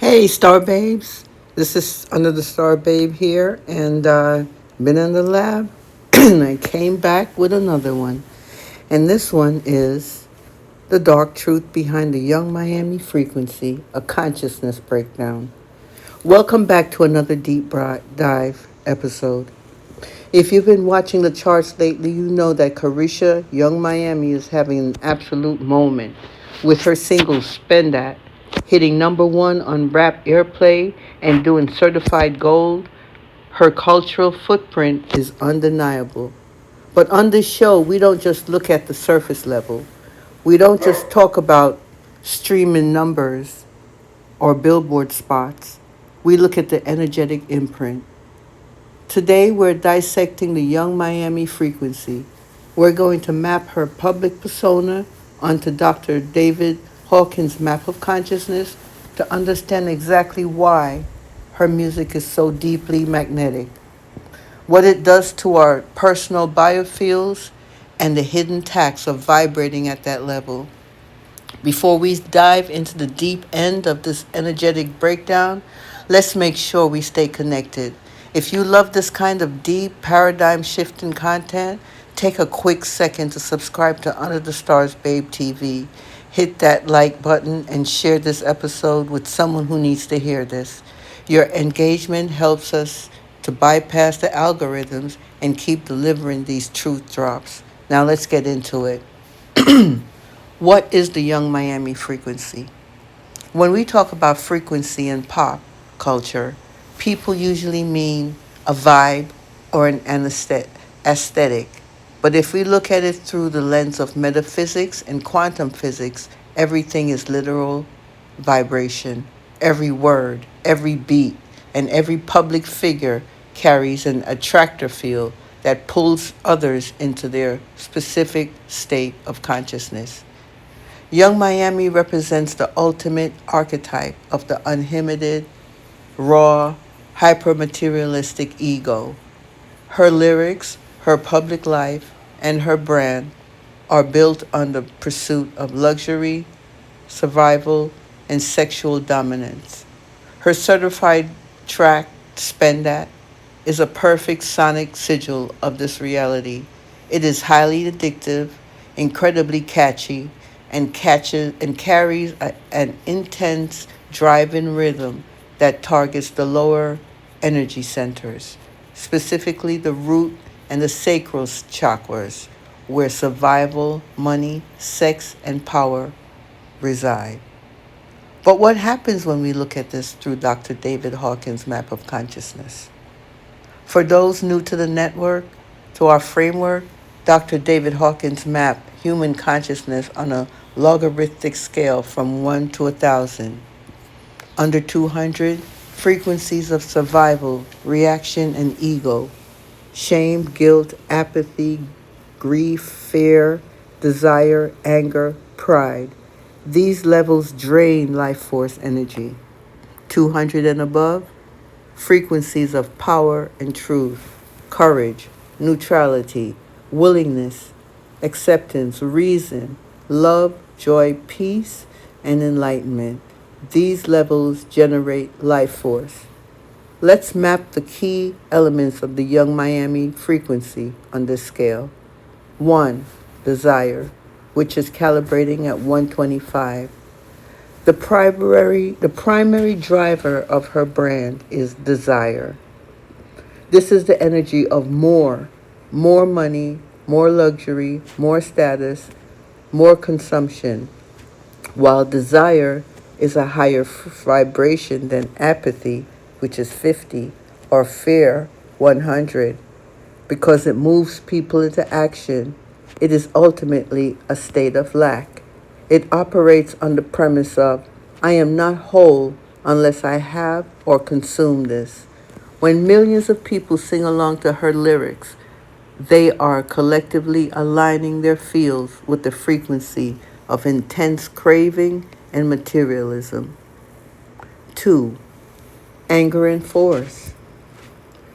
Hey, Star Babes. This is Under the Star Babe here, and been in the lab. And I came back with another one. And this one is The Dark Truth Behind the Young Miami Frequency, a Consciousness Breakdown. Welcome back to another dive episode. If you've been watching the charts lately, you know that Carisha Young Miami is having an absolute moment with her single Spend That hitting number one on rap airplay and doing certified gold. Her cultural footprint is undeniable. But on this show, we don't just look at the surface level. We don't just talk about streaming numbers or billboard spots. We look at the energetic imprint. Today, we're dissecting the Young Miami frequency. We're going to map her public persona onto Dr. David Hawkins' map of consciousness to understand exactly why her music is so deeply magnetic, what it does to our personal biofields, and the hidden tax of vibrating at that level. Before we dive into the deep end of this energetic breakdown, let's make sure we stay connected. If you love this kind of deep, paradigm shifting content, take a quick second to subscribe to Under the Stars Babe TV. Hit that like button and share this episode with someone who needs to hear this. Your engagement helps us to bypass the algorithms and keep delivering these truth drops. Now let's get into it. What is the Young Miami frequency? When we talk about frequency in pop culture, people usually mean a vibe or an aesthetic. But if we look at it through the lens of metaphysics and quantum physics, everything is literal vibration. Every word, every beat, and every public figure carries an attractor field that pulls others into their specific state of consciousness. Young Miami represents the ultimate archetype of the unhindered, raw, hypermaterialistic ego. Her lyrics, her public life, and her brand are built on the pursuit of luxury, survival, and sexual dominance. Her certified track, Spend That, is a perfect sonic sigil of this reality. It is highly addictive, incredibly catchy, and carries an intense drive-in rhythm that targets the lower energy centers, specifically the root and the sacral chakras, where survival, money, sex, and power reside. But what happens when we look at this through Dr. David Hawkins' map of consciousness? For those new to the network, to our framework, Dr. David Hawkins mapped human consciousness on a logarithmic scale from 1 to 1,000. Under 200, frequencies of survival, reaction, and ego, shame, guilt, apathy, grief, fear, desire, anger, pride. These levels drain life force energy. 200 and above, frequencies of power and truth, courage, neutrality, willingness, acceptance, reason, love, joy, peace, and enlightenment. These levels generate life force. Let's map the key elements of the Young Miami frequency on this scale. 1. Desire, which is calibrating at 125. The primary driver of her brand is desire. This is the energy of more money, more luxury, more status, more consumption, while desire is a higher vibration than apathy, which is 50, or fear, 100. Because it moves people into action, it is ultimately a state of lack. It operates on the premise of, I am not whole unless I have or consume this. When millions of people sing along to her lyrics, they are collectively aligning their fields with the frequency of intense craving and materialism. 2. Anger and force.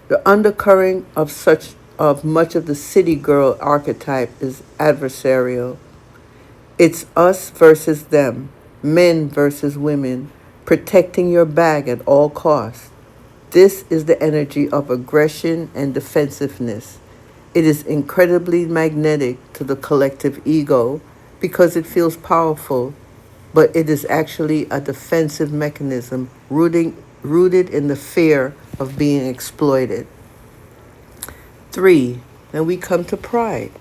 The undercurrent of much of the city girl archetype is adversarial. It's us versus them, men versus women, protecting your bag at all costs. This is the energy of aggression and defensiveness. It is incredibly magnetic to the collective ego because it feels powerful, but it is actually a defensive mechanism rooted in the fear of being exploited. Three, then we come to pride,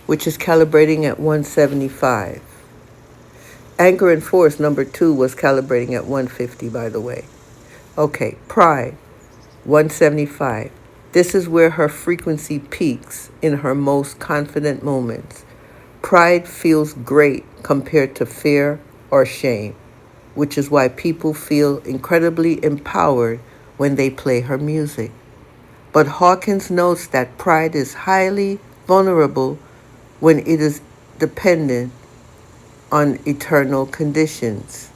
which is calibrating at 175. Anchor and force number 2 was calibrating at 150, by the way. Okay, pride, 175. This is where her frequency peaks in her most confident moments. Pride feels great compared to fear or shame, which is why people feel incredibly empowered when they play her music. But Hawkins notes that pride is highly vulnerable when it is dependent on external conditions,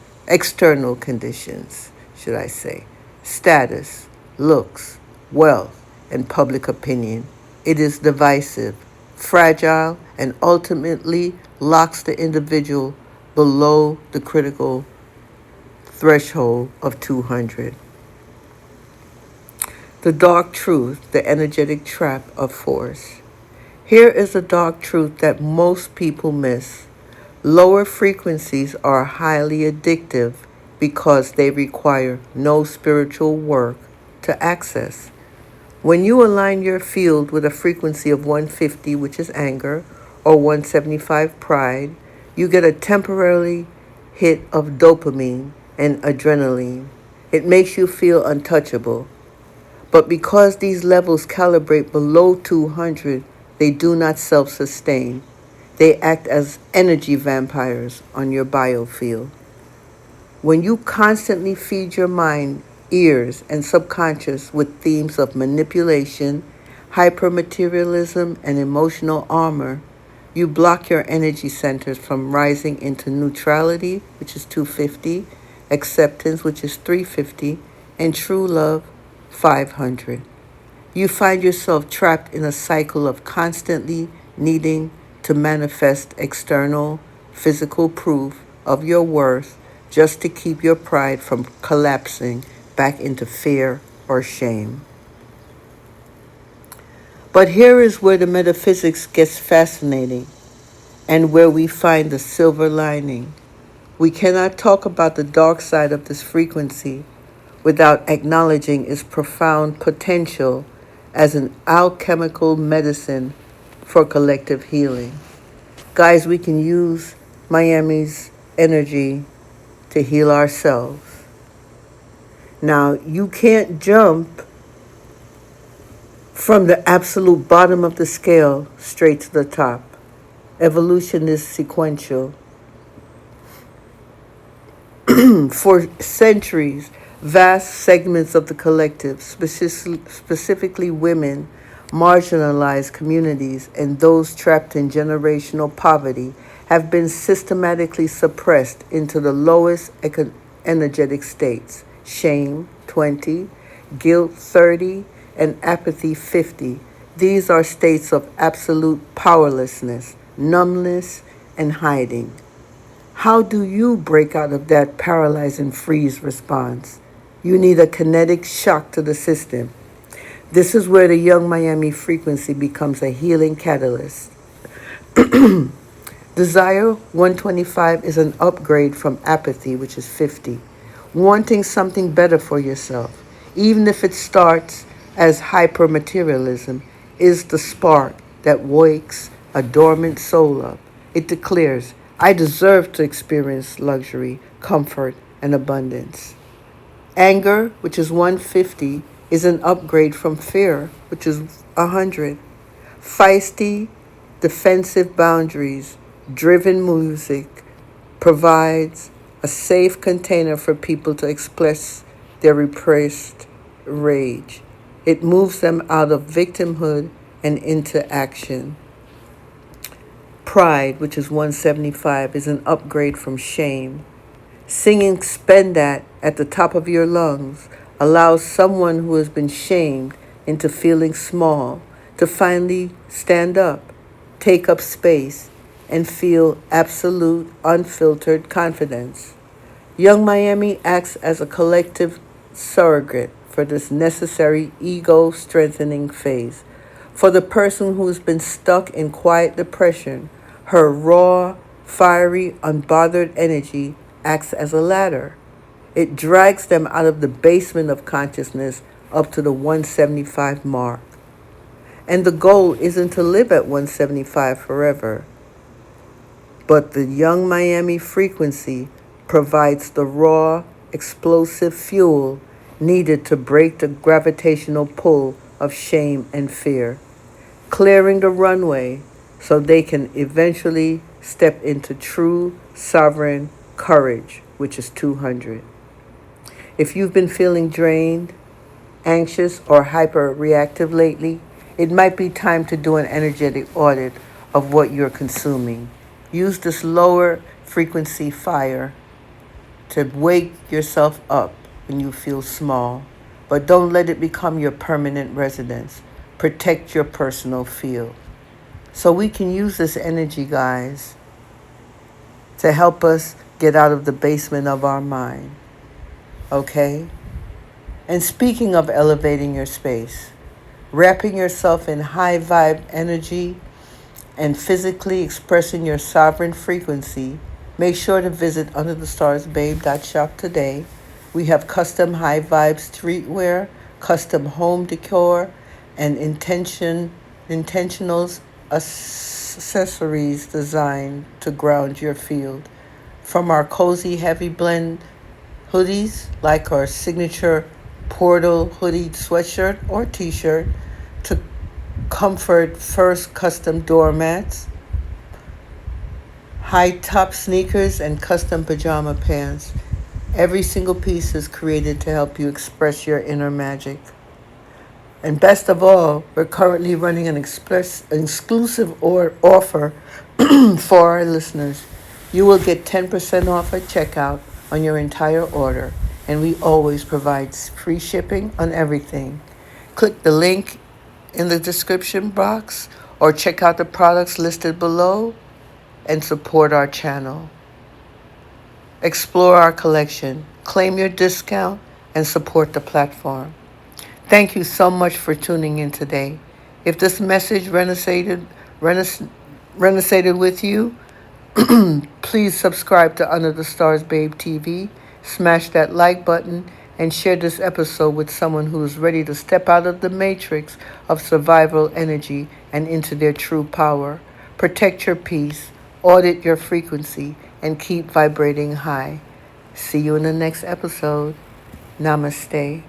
should I say, status, looks, wealth, and public opinion. It is divisive, fragile, and ultimately locks the individual below the critical threshold of 200. The dark truth, the energetic trap of force. Here is the dark truth that most people miss. Lower frequencies are highly addictive because they require no spiritual work to access. When you align your field with a frequency of 150, which is anger, or 175 pride, you get a temporary hit of dopamine and adrenaline. It makes you feel untouchable. But because these levels calibrate below 200, they do not self-sustain. They act as energy vampires on your biofield. When you constantly feed your mind, ears, and subconscious with themes of manipulation, hypermaterialism, and emotional armor, you block your energy centers from rising into neutrality, which is 250, acceptance, which is 350, and true love, 500. You find yourself trapped in a cycle of constantly needing to manifest external, physical proof of your worth just to keep your pride from collapsing back into fear or shame. But here is where the metaphysics gets fascinating and where we find the silver lining. We cannot talk about the dark side of this frequency without acknowledging its profound potential as an alchemical medicine for collective healing. Guys, we can use Miami's energy to heal ourselves. Now, you can't jump from the absolute bottom of the scale straight to the top. Evolution is sequential. For centuries, vast segments of the collective, specifically women, marginalized communities, and those trapped in generational poverty, have been systematically suppressed into the lowest energetic states: shame, 20, guilt, 30, and apathy, 50. These are states of absolute powerlessness, numbness, and hiding. How do you break out of that paralyzing freeze response? You need a kinetic shock to the system. This is where the young Miami frequency becomes a healing catalyst. Desire 125 is an upgrade from apathy, which is 50. Wanting something better for yourself, even if it starts as hypermaterialism, is the spark that wakes a dormant soul up. It declares, I deserve to experience luxury, comfort, and abundance. Anger, which is 150, is an upgrade from fear, which is 100. Feisty, defensive boundaries, driven music provides a safe container for people to express their repressed rage. It moves them out of victimhood and into action. Pride, which is 175, is an upgrade from shame. Singing Spend That at the top of your lungs allows someone who has been shamed into feeling small to finally stand up, take up space, and feel absolute, unfiltered confidence. Young Miami acts as a collective surrogate for this necessary ego strengthening phase. For the person who's been stuck in quiet depression, her raw, fiery, unbothered energy acts as a ladder. It drags them out of the basement of consciousness up to the 175 mark. And the goal isn't to live at 175 forever, but the Young Miami frequency provides the raw, explosive fuel needed to break the gravitational pull of shame and fear, clearing the runway so they can eventually step into true sovereign courage, which is 200. If you've been feeling drained, anxious, or hyper-reactive lately, it might be time to do an energetic audit of what you're consuming. Use this lower frequency fire to wake yourself up when you feel small, but don't let it become your permanent residence. Protect your personal field. So we can use this energy, guys, to help us get out of the basement of our mind. Okay? And speaking of elevating your space, wrapping yourself in high vibe energy and physically expressing your sovereign frequency, make sure to visit UnderTheStarsBabe.shop today. We have custom high vibe streetwear, custom home decor, and intentionals accessories designed to ground your field. From our cozy heavy blend hoodies, like our signature portal hoodie sweatshirt or t-shirt, to comfort first custom doormats, high top sneakers, and custom pajama pants. Every single piece is created to help you express your inner magic. And best of all, we're currently running an exclusive offer for our listeners. You will get 10% off at checkout on your entire order, and we always provide free shipping on everything. Click the link in the description box or check out the products listed below and support our channel. Explore our collection, claim your discount, and support the platform. Thank you so much for tuning in today. If this message resonated with you, please subscribe to Under the Stars Babe TV, smash that like button, and share this episode with someone who is ready to step out of the matrix of survival energy and into their true power. Protect your peace, audit your frequency, and keep vibrating high. See you in the next episode. Namaste.